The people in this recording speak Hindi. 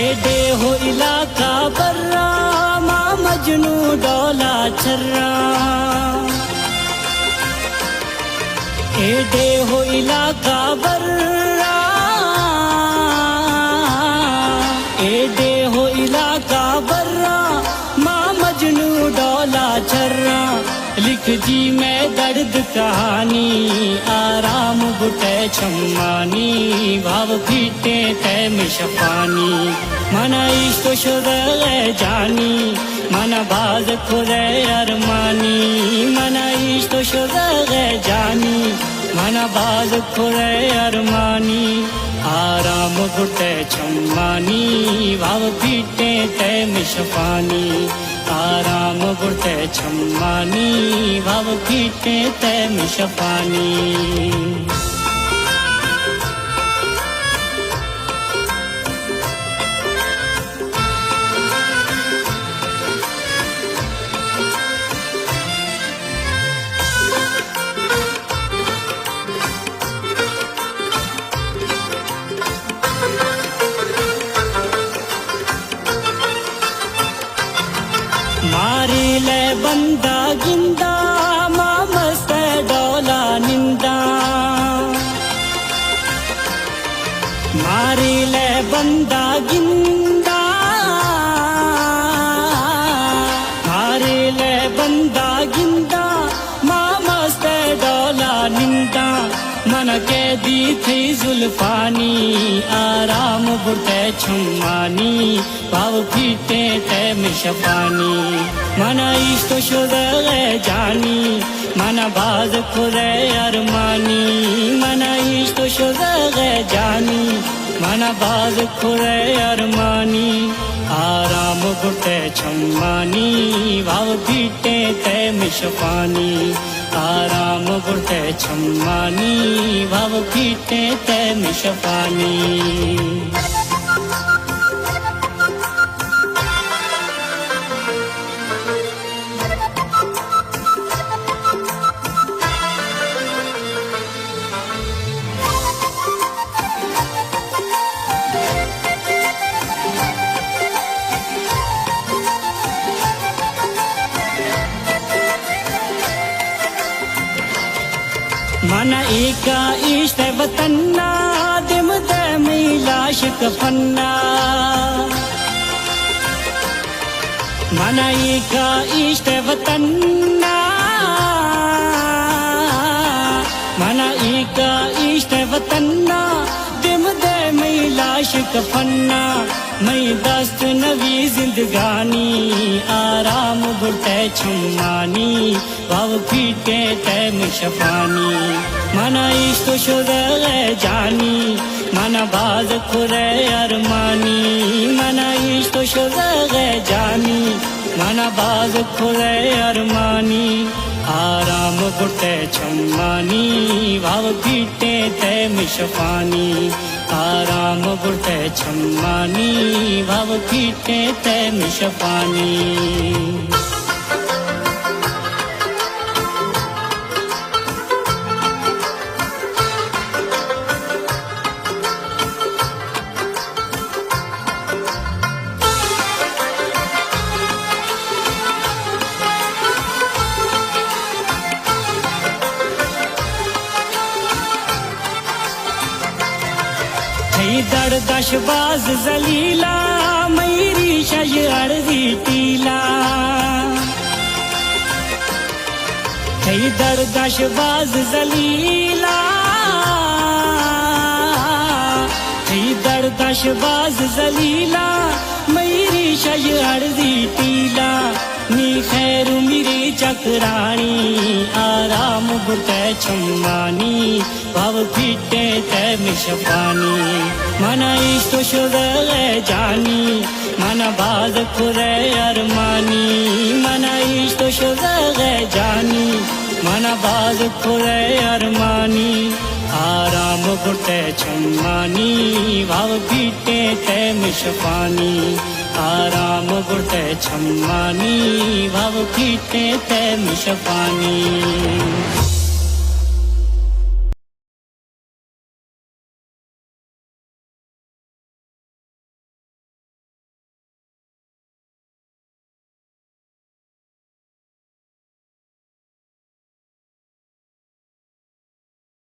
एडे हो इलाका बर्रा माँ मजनू डोला छर्रा एडे हो इलाका बर्रा एडे हो इलाका बर्रा माँ मजनू डोला छर्रा लिख जी मैं दर्द कहानी आराम बुटे छम्मानी भाव फीटे तैम शफानी मना इश्क शुदे जानी मना बाज खुदे अरमानी मना इश्क शुदे जानी मना बाज खुदे अरमानी आराम बुटे छम्मानी भाव फीटे तैम शफानी आराम बुटे छम्मानी भाव फीटे तैम शफानी मारी ले बंदा गिंदा माँ मस्त डोला निंदा मारी ले बंदा गिंदा मारी ले बंदा गिंदा माँ मस्त डोला निंदा मन के दी थी जुल्फानी आराम बुटे छम्मानी भाव फीटे तैम शफानी मना इश्क शुदे जानी मना बाज खुदे अरमानी मना इश्क शुदे जानी मना बाज खुदे अरमानी आराम बुटे छम्मानी भाव फीटे तैम शफानी आराम बुटे छम्मानी भाव फीटे तैम शफानी मना एका इश्क वतन्ना दिम दे मिलाश कफन्ना मना एका इश्क वतन्ना मना एका इश्क वतन्ना दिम दे मिलाश कफन्ना मैं दस्त नवी जिंदगानी आराम बुटे छम्मानी भाव फीटे तैम शफानी मना इश्क शुदे जानी मना बाज खुदे अरमानी मना इश्क शुदे जानी मना बाज खुदे अरमानी आराम बुटे छम्मानी भाव फीटे तैम शफानी आराम बुटे छम्मानी भाव फीटे तैम शफानी दड़ दशबाज जलीला मेरी शजअर्जी टीला दड़ दशबाज जलीला दड़ दशबाज जलीला मेरी शजअर्जी टीला नी खैर मेरी चकरानी आराम बुटे छम्मानी भाव फीटे तैम शफानी मना इश्क शुदे जानी मना बाज खुदे अरमानी मना इश्क शुदे जानी मना बाज खुदे अरमानी आराम बुटे छम्मानी भाव फीटे तैम शफानी आराम बुटे छम्मानी भाव फीटे तैम शफानी